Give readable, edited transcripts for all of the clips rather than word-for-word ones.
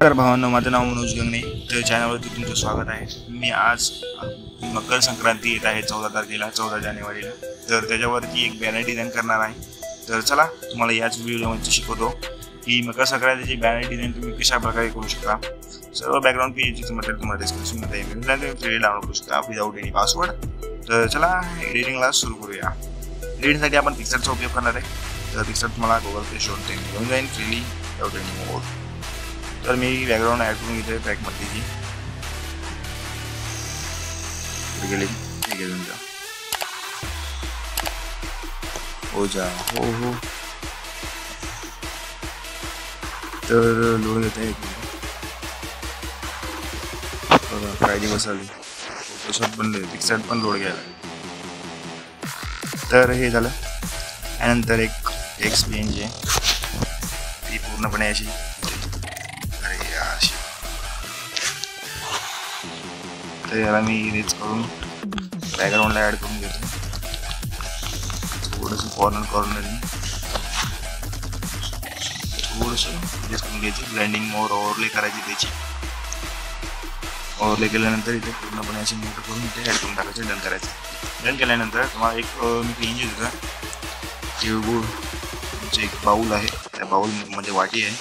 तर भावांनो, माझं नाव मनोज गंगणे. तर चॅनलवरती तुमचं स्वागत आहे. मी आज मकर संक्रांती येत आहे 14 तारखेला, 14 जानेवारीला. तर त्याच्यावरती एक बॅनर डिझाईन करणार आहे. तर चला तुम्हाला याच व्हिडिओमध्ये शिकवतो की मकर संक्रांतीची बॅनर डिझाईन तुम्ही कशा प्रकारे करू शकता. सर्व बॅकग्राऊंड पेजचं मटेरियल तुम्हाला डिस्क्रिप्शनमध्ये मिळून जाईल. तुम्ही फ्री डाउनलोड करू शकता विदाऊट एनी पासवर्ड. तर चला एडिटिंगला सुरू करूया. एडिटिंगसाठी आपण पिक्सरचा उपयोग करणार आहे. तर पिक्सर तुम्हाला गुगल प्ले स्टोअरमध्ये मिळून जाईल फ्रीली विदाऊट एनी मोड. तर मी बॅकग्राऊंड ॲड करून घेतोय ट्रॅकमध्ये जी गेली ठीक आहे तुमच्या हो जा हो. तर लोड घेत आहे फायली बसवली फोटोशॉप पण पिक्सर पण लोड घ्यायला. तर हे झालं. त्यानंतर एक टेक्स्ट पेज आहे ती पूर्णपणे अशी तर याला मी इरेज करून बॅकग्राऊंडला ॲड करून घेतो. थोडंसं कॉर्नर थोडंसं इरेज करून घ्यायची. ब्लेंडिंग मोर ओव्हरले करायची त्याची. ओव्हरले केल्यानंतर इथे पूर्णपणे अशी मोठं करून इथे ॲड करून टाकायचं. डन करायचं. डन केल्यानंतर तुम्हाला एक मी पेंज देतो. तिळगुळ म्हणजे एक बाऊल आहे. त्या बाऊलमध्ये वाटी आहे.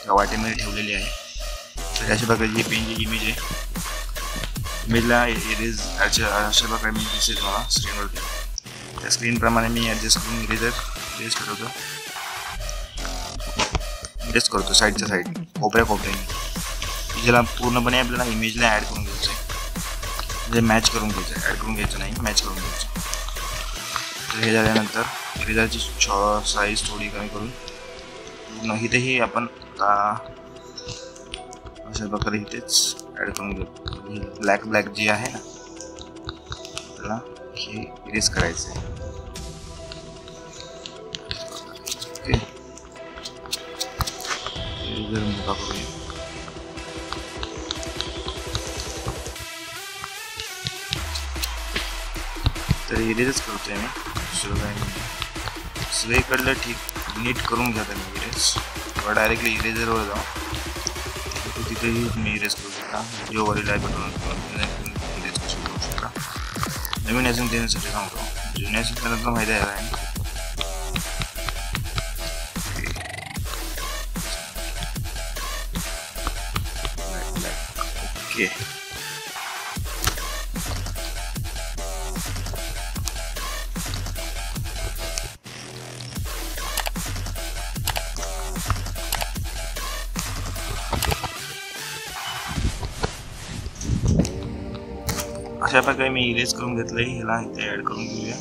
त्या वाटीमध्ये ठेवलेली आहे. तर अशा प्रकारची पेंजची इमेज आहे. इमेजला इरेज अशा प्रकारे मी दिसेल मला स्क्रीनवरती. त्या स्क्रीनप्रमाणे मी ॲडजस्ट करून इरेज करतो साईडच्या साईड कोपऱ्याने. ज्याला पूर्णपणे आपल्याला इमेजला ॲड करून घ्यायचं आहे. म्हणजे मॅच करून घ्यायचं आहे. ॲड करून घ्यायचं नाही, मॅच करून घ्यायचं. तर हे झाल्यानंतर इरेजरची साईज थोडी कमी करून पूर्ण इथेही आपण अशा प्रकारे इथेच ॲड करून घेतो. ब्लॅक जे आहे ना त्याला हे इरेज करायचं आहे. ओके इरेजर मोठा करूया. तर इरेजच करतोय मी. सगळीकडलं ठीक नीट करून घ्या मी इरेज. किंवा डायरेक्टली इरेजरवर जाऊ तिथेही तुम्ही इरेज करू शकता. जो वरील आहे बटन इरेज करू शकता. नवीन असेल देण्यासाठी सांगतो. जुन्या असेल त्यांना माहिती आहे. ओके अशा प्रकारे मी इरेज करून घेतलं आहे. ह्याला इथे ॲड करून घेऊया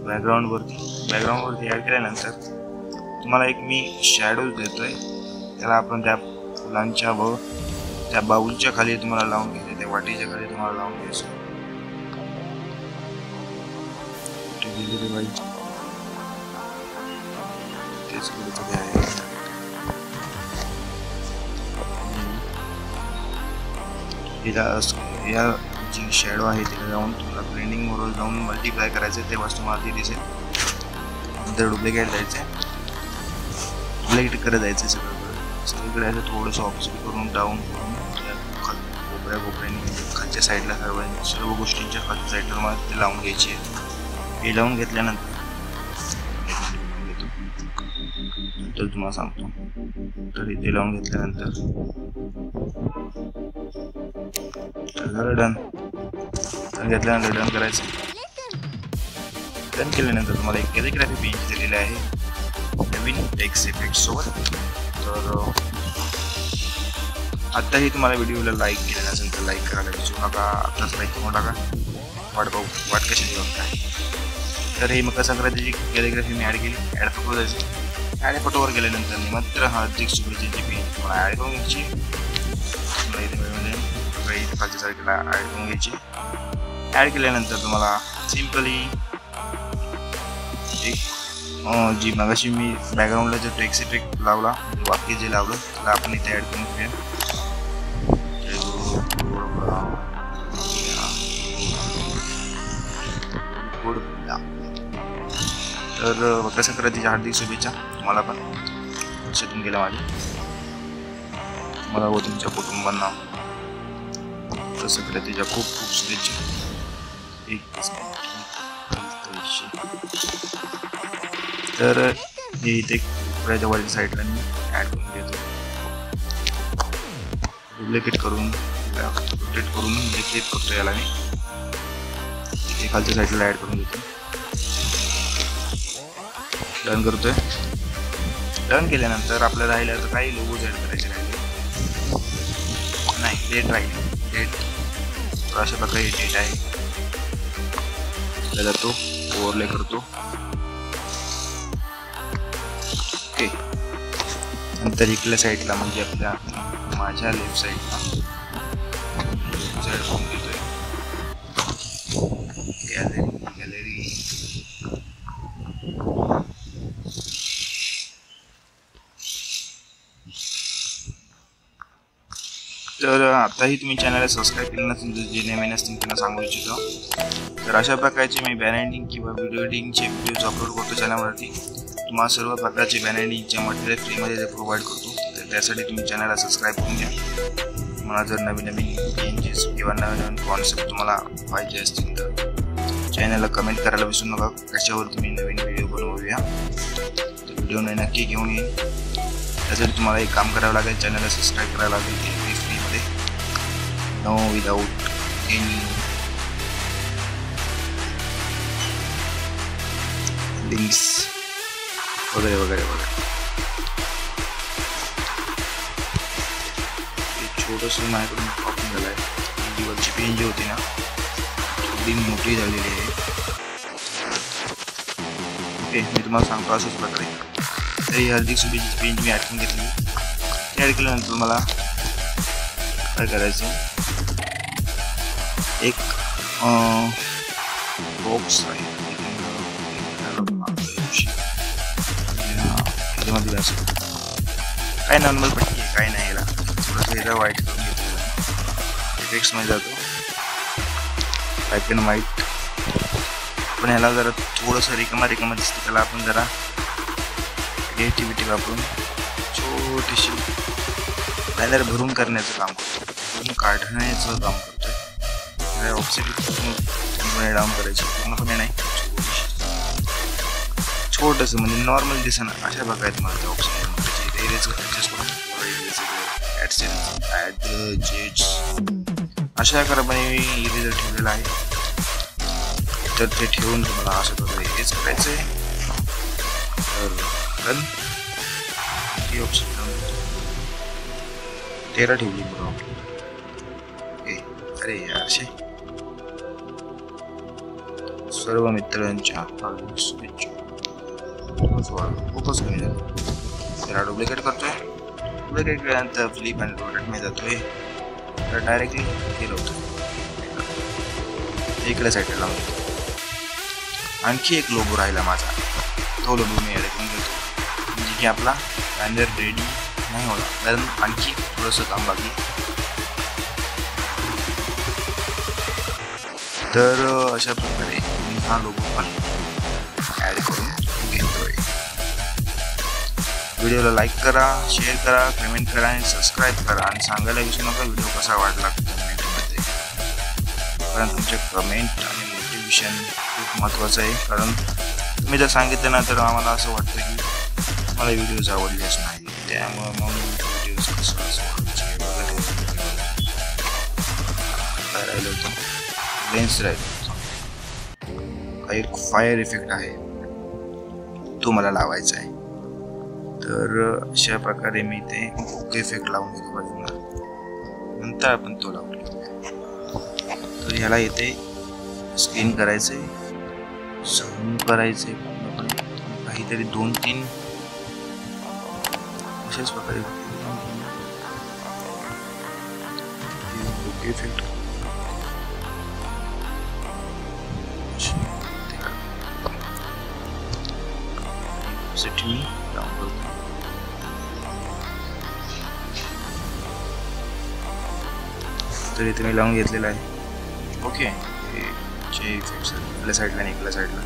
बॅकग्राऊंडवरती ॲड केल्यानंतर तुम्हाला एक मी शॅडोज देतोय. त्याला आपण त्या फुलांच्या व त्या बाऊलच्या खाली तुम्हाला लावून घ्यायचं. त्या वाटीच्या खाली तुम्हाला लावून घ्यायचं. तेच या जी शॅडो आहे तिला जाऊन तुम्हाला ब्लेंडिंग मोडवर जाऊन मल्टिप्लाय करायचं. तेव्हाच तुम्हाला ती दिसेल. नंतर डुप्लिकेट जायचं डुप्लिकेट करत जायचं सगळीकडे असं थोडंसं ऑब्झर्व करून डाऊन करून कोपऱ्याने खालच्या साईडला सर्व गोष्टींच्या खालच्या साईडला मला ते लावून घ्यायची आहे. हे लावून घेतल्यानंतर तुम्हाला सांगतो. तर इथे लावून घेतल्यानंतर झालं डन. घेतल्यानंतर डन करायचं. डन केल्यानंतर तुम्हाला एक कॅलिग्राफी पेज दिलेला आहे नवीन टेक्स्ट इफेक्ट सोबत. तर आत्ताही तुम्हाला व्हिडिओला लाईक केलेला असेल तर लाईक करायला विसरू नका. आत्ताच लाईक करून टाका. वाट कशी घेऊन काय. तर हे मकर संक्रांतीची कॅलिग्राफी मी ॲड केली. ॲड फोटो जायची. ॲड फोटोवर गेल्यानंतर मात्र हार्दिक शुभेच्छाची पेज तुम्हाला ॲड करून घ्यायची. इथे खालच्या साईडला ॲड करून घ्यायची. ॲड केल्यानंतर तुम्हाला सिम्पली एक जी मगाशी मी बॅकग्राऊंडला जो टेक्स्ट इफेक्ट लावला वाक्य जे लावलं त्याला आपण इथे ॲड करून घेऊया. तर मकर संक्रांतीच्या हार्दिक शुभेच्छा तुम्हाला पण. लक्षातून गेला माझ्या. तुम्हाला व तुमच्या कुटुंबांना संक्रांतीच्या खूप खूप शुभेच्छा. तर हे इथे कपड्याच्या वरच्या साईडला मी ॲड करून घेतो. डुप्लिकेट करून रोटेट करून क्लिक करतो. याला मी इथे खालच्या साईडला ॲड करून घेतो. डन करतोय. डन केल्यानंतर आपल्याला राहिलं तर काही लोगोज ॲड करायचे राहिले नाही. डेट राहील. डेट तर अशा प्रकारे डेट आहे. जातो ओव्हरले करतो. ओके. नंतर इकडल्या साईडला म्हणजे आपल्या माझ्या लेफ्ट साईडला ॲड करून घेतोय. गॅलरी तर आताही तुम्ही चॅनलला सबस्क्राईब केलं नसेल तर जे नवीन असतील त्यांना सांगू इच्छितो. तर अशा प्रकारचे मी बॅनर एडिटिंग किंवा व्हिडिओ एडिटिंगचे व्हिडिओज अपलोड करतो चॅनलवरती. तुम्हाला सर्व प्रकारचे बॅनर एडिटिंगचे मटेरियल फ्रीमध्ये ते प्रोव्हाइड करतो. तर त्यासाठी तुम्ही चॅनलला सबस्क्राईब करून घ्या. तुम्हाला जर नवीन चेंजेस किंवा नवीन कॉन्सेप्ट तुम्हाला पाहिजे असतील तर चॅनलला कमेंट करायला विसरू नका. कशावर तुम्ही नवीन व्हिडिओ बनवूया. तर व्हिडिओ नक्की घेऊन येईल. त्यासाठी तुम्हाला एक काम करावं लागेल. चॅनलला सबस्क्राईब करायला लागेल. ते फ्रीमध्ये नो विदाउट एनी लिंक्स वगैरे वगैरे वगैरे. छोटंसं माझ्याकडून प्रॉब्लेम झाला आहे. दिवसची पेन जी होती ना थोडी मोठी झालेली आहे. ओके. मी तुम्हाला सांगतो अशाच प्रकारे. तरी हार्दिक शुभेच्छा पेन मी ॲड करून घेतली. ते ॲड केल्यानंतर मला काय करायचं एक बॉक्स आहे त्याच्यामध्ये असं काय नॉर्मल पट्टी आहे. काय नाही. याला थोडंसं याला व्हाईट करून घेतो. टेक्स्टमध्ये जातो ब्लॅक अँड व्हाईट. पण ह्याला जरा थोडंसं रिकामा दिसतं. त्याला आपण जरा क्रिएटिव्हिटी वापरून छोटीशी बॅनर भरून करण्याचं काम करतो. भरून काढण्याचं काम करतो. ऑफसेट डाऊन करायची पूर्णपणे नाही. छोटंसं म्हणजे नॉर्मल दिसणं अशा प्रकारे मला त्या ऑप्शन ॲडजस्ट करून अशा प्रकारे मी इरेजर ठेवलेला आहे. तर ते ठेवून तुम्हाला अशा प्रकारे इरेज करायचं आहे. तर ही ऑप्शन 13 ठेवली बरोबर. अरे असे सर्व मित्रांच्या शुभेच्छा. खूपच कमी झालं. त्याला डुप्लिकेट करतोय. डुप्लिकेट केल्यानंतर फ्लिप अँड रोटेटमध्ये जातोय. तर डायरेक्टली गेलो होतो इकडे साईडला लावून घेतो. आणखी एक लोगो राहिला माझा. तो लोगो मी ॲड करून घेतो म्हणजे की आपला बॅनर रेडी नाही होणार. कारण आणखी थोडंसं काम बाकी. तर अशा प्रकारे मी हा लोगो पण ॲड करून घेतोय. व्हिडिओला लाईक करा, शेअर करा, कमेंट करा आणि सबस्क्राईब करा. आणि सांगायला विसरू नका व्हिडिओ कसा वाटला कमेंटमध्ये. कारण तुमचे कमेंट आणि मोटिवेशन खूप महत्त्वाचं आहे. कारण तुम्ही जर सांगितलं ना तर आम्हाला असं वाटतं की मला व्हिडिओज आवडलेच नाही. त्यामुळे मग व्हिडिओज कसं वगैरे काय राहिलं होतं लेन्स राहिलं. काही फायर इफेक्ट आहे तो मला लावायचा आहे. तर अशा प्रकारे मी ते ओके इफेक्ट लावून घेतो बाजूला. नंतर आपण तो लावून घेऊया. तर ह्याला इथे स्क्रीन करायचं आहे. झूम करायचं आहे पूर्णपणे. काहीतरी 2-3 अशाच प्रकारे ओके इफेक्ट सेटिंग डाउन करतो. तर इथे मी लावून घेतलेला आहे. ओके. इफेक्ट्स इकडल्या साईडला आणि इकडल्या साईडला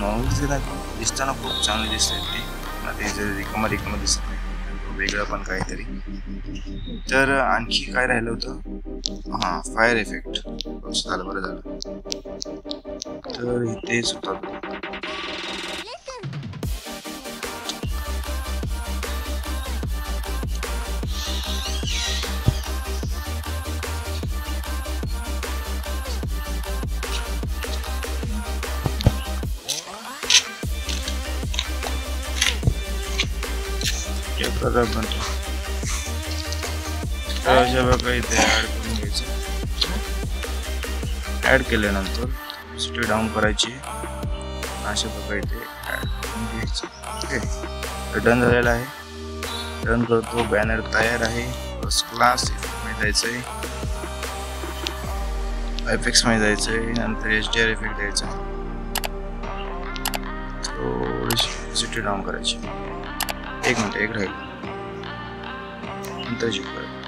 नॉर्मल दिसत नाही. दिसताना खूप चांगले दिसतात ते. ते जर रिकामा दिसत नाही. वेगळं पण काहीतरी. तर आणखी काय राहिलं होतं, हां फायर इफेक्ट. झालं, बरं झालं. तर इथेच होता प्रकार बनतो. तर अशा प्रकारे इथे ॲड करून घ्यायचं. ॲड केल्यानंतर सिटी डाऊन करायची. अशा प्रकारे इथे ॲड करून घ्यायचं. ओके, डन झालेलं आहे. रन करतो. बॅनर तयार आहे. First class. इफेक्टमध्ये जायचं आहे, एफेक्ट्समध्ये जायचं आहे, नंतर HDR इफेक्ट द्यायचा. थोडीशी सिटी डाऊन करायची. 1 मिनिट, एक राहील, नंतर शिफ्ट करायचं.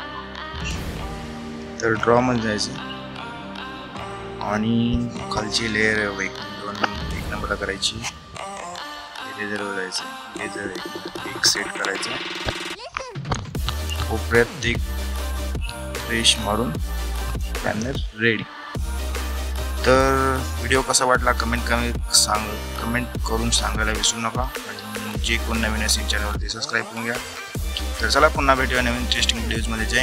तर ड्रॉमध्ये जायचं आणि खालची लेअर 1 नंबरला करायची. इरेजरवर जायचं. इरेजर एक सेट करायचं. कोपऱ्यात एक फ्रेश मारून बॅनर रेडी. तर व्हिडिओ कसा वाटला कमेंट करून सांगायला विसरू नका. आणि जे कोण नवीन असेल चॅनलवरती सबस्क्राईब करून घ्या. तर चला पुन्हा भेटूया नवीन इंटरेस्टिंग व्हिडिओजमध्ये. जय